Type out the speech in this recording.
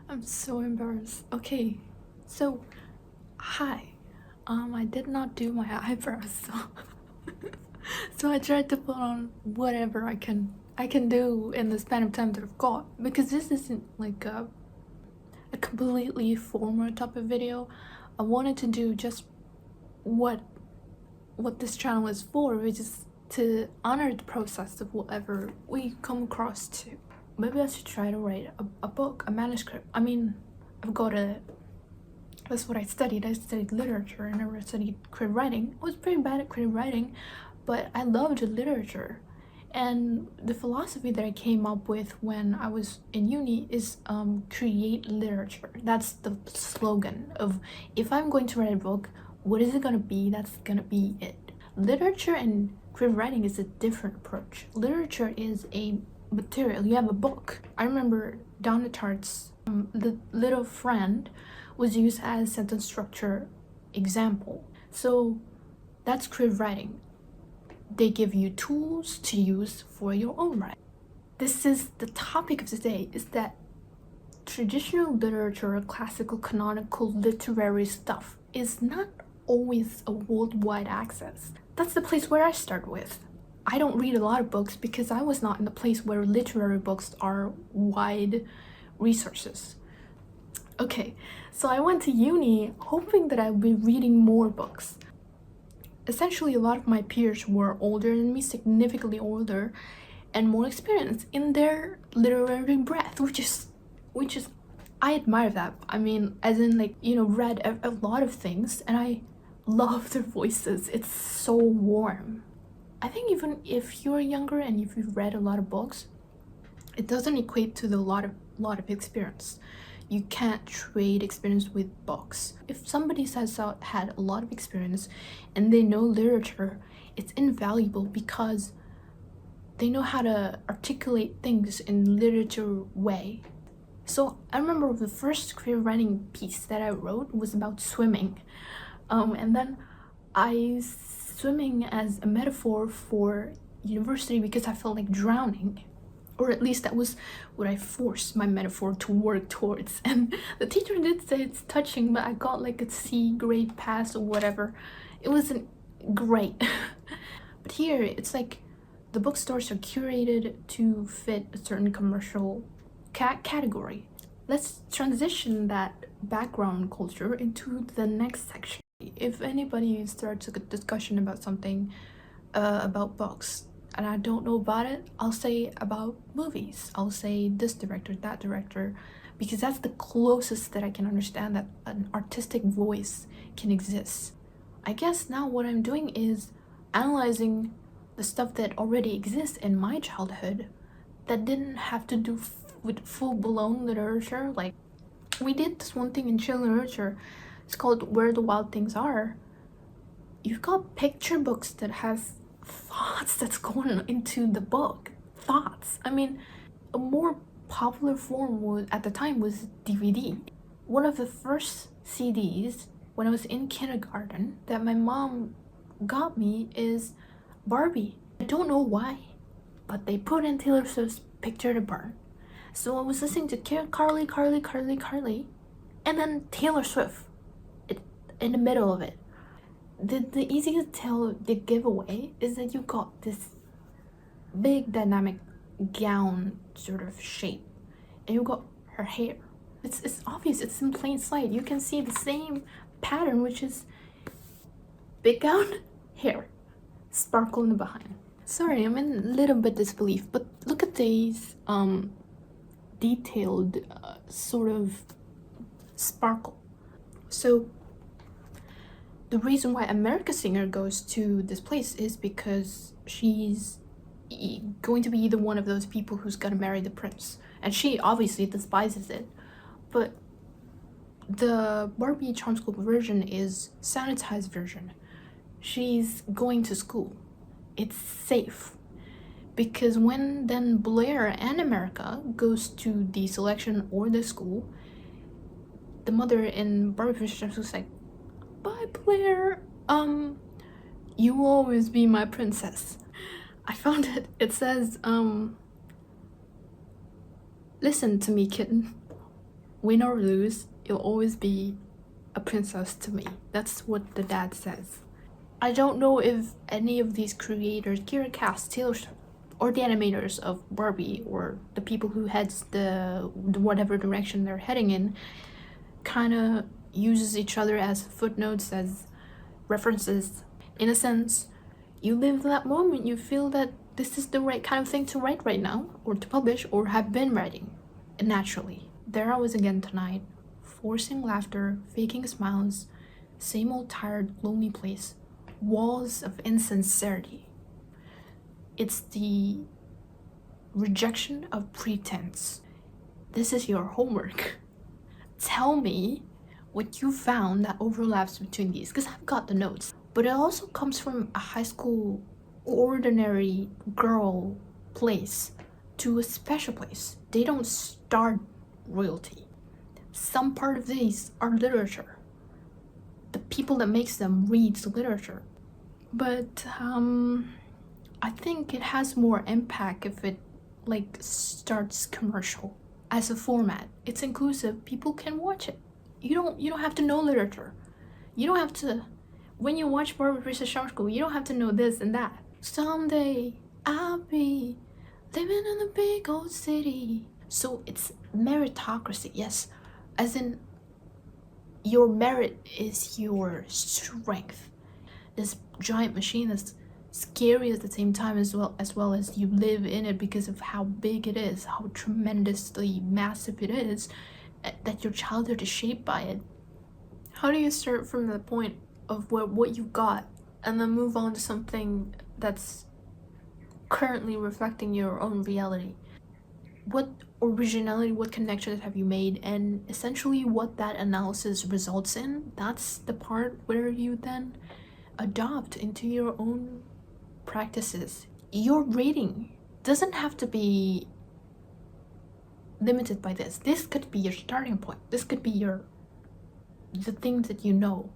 I'm so embarrassed. Okay, so hi. I did not do my eyebrows, so so I tried to put on whatever I can do in the span of time that I've got, because this isn't like a completely formal type of video. I wanted to do just what this channel is for, which is to honor the process of whatever we come across to. Maybe I should try to write a book, a manuscript. I mean, I've got a... That's what I studied. I studied literature. I never studied creative writing. I was pretty bad at creative writing, but I loved literature. And the philosophy that I came up with when I was in uni is create literature. That's the slogan of, if I'm going to write a book, what is it gonna be? That's gonna be it. Literature and creative writing is a different approach. Literature is a material. You have a book. I remember Donna Tartt's The Little Friend was used as a sentence structure example. So that's creative writing. They give you tools to use for your own writing. This is the topic of today, is that traditional literature, classical canonical literary stuff is not always a worldwide access. That's the place where I start with. I don't read a lot of books because I was not in the place where literary books are wide resources. Okay, so I went to uni hoping that I would be reading more books. Essentially, a lot of my peers were older than me, significantly older, and more experienced in their literary breadth, which is I admire that. I mean, as in, like, you know, read a lot of things, and I love their voices. It's so warm. I think even if you're younger and if you've read a lot of books, it doesn't equate to the lot of experience. You can't trade experience with books. If somebody has had a lot of experience and they know literature, it's invaluable because they know how to articulate things in literature way. So I remember the first creative writing piece that I wrote was about swimming, and then swimming as a metaphor for university because I felt like drowning. Or at least that was what I forced my metaphor to work towards. And the teacher did say it's touching, but I got like a C grade pass or whatever. It wasn't great. But here, it's like the bookstores are curated to fit a certain commercial category. Let's transition that background culture into the next section. If anybody starts a discussion about something, about books, and I don't know about it, I'll say about movies. I'll say this director, that director, because that's the closest that I can understand that an artistic voice can exist. I guess now what I'm doing is analyzing the stuff that already exists in my childhood that didn't have to do with full-blown literature. Like, we did this one thing in chill literature. It's called Where the Wild Things Are. You've got picture books that has thoughts that's going into the book. Thoughts. I mean, a more popular form at the time was DVD. One of the first CDs when I was in kindergarten that my mom got me is Barbie. I don't know why, but they put in Taylor Swift's Picture to Burn. So I was listening to Carly, and then Taylor Swift in the middle of it. The easiest tell, the giveaway, is that you got this big dynamic gown sort of shape, and you got her hair. It's obvious, it's in plain sight. You can see the same pattern, which is big gown, hair, sparkle in the behind. Sorry, I'm in a little bit disbelief, but look at these detailed sort of sparkle. So the reason why America Singer goes to this place is because she's going to be either one of those people who's gonna marry the prince, and she obviously despises it. But the Barbie Charm School version is sanitized version. She's going to school. It's safe. Because when then Blair and America goes to the selection or the school, the mother in Barbie Charm School is like, "Bye, Blair. You will always be my princess." I found it. It says, "Listen to me, kitten. win or lose, you'll always be a princess to me. That's what the dad says. I don't know if any of these creators, Kira Cass, Taylor Swift, or the animators of Barbie, or the people who heads the whatever direction they're heading in, kind of uses each other as footnotes, as references. In a sense, you live that moment, you feel that this is the right kind of thing to write right now, or to publish, or have been writing naturally. There I was again tonight, forcing laughter, faking smiles, same old tired, lonely place, walls of insincerity. It's the rejection of pretense. This is your homework. Tell me what you found that overlaps between these, because I've got the notes. But it also comes from a high school ordinary girl place to a special place. They don't start royalty. Some part of these are literature. The people that makes them reads literature. But I think it has more impact if it like starts commercial. As a format, it's inclusive, people can watch it. You don't have to know literature. You don't have to, when you watch Barbie vs. Summer School, you don't have to know this and that. Someday I'll be living in a big old city. So it's meritocracy, yes, as in your merit is your strength. This giant machine that's scary at the same time, as well as you live in it because of how big it is, how tremendously massive it is, that your childhood is shaped by it. How do you start from the point of what you've got and then move on to something that's currently reflecting your own reality? What originality, what connections have you made, and essentially what that analysis results in? That's the part where you then adopt into your own practices. Your rating doesn't have to be limited by this. This could be your starting point. This could be the things that you know.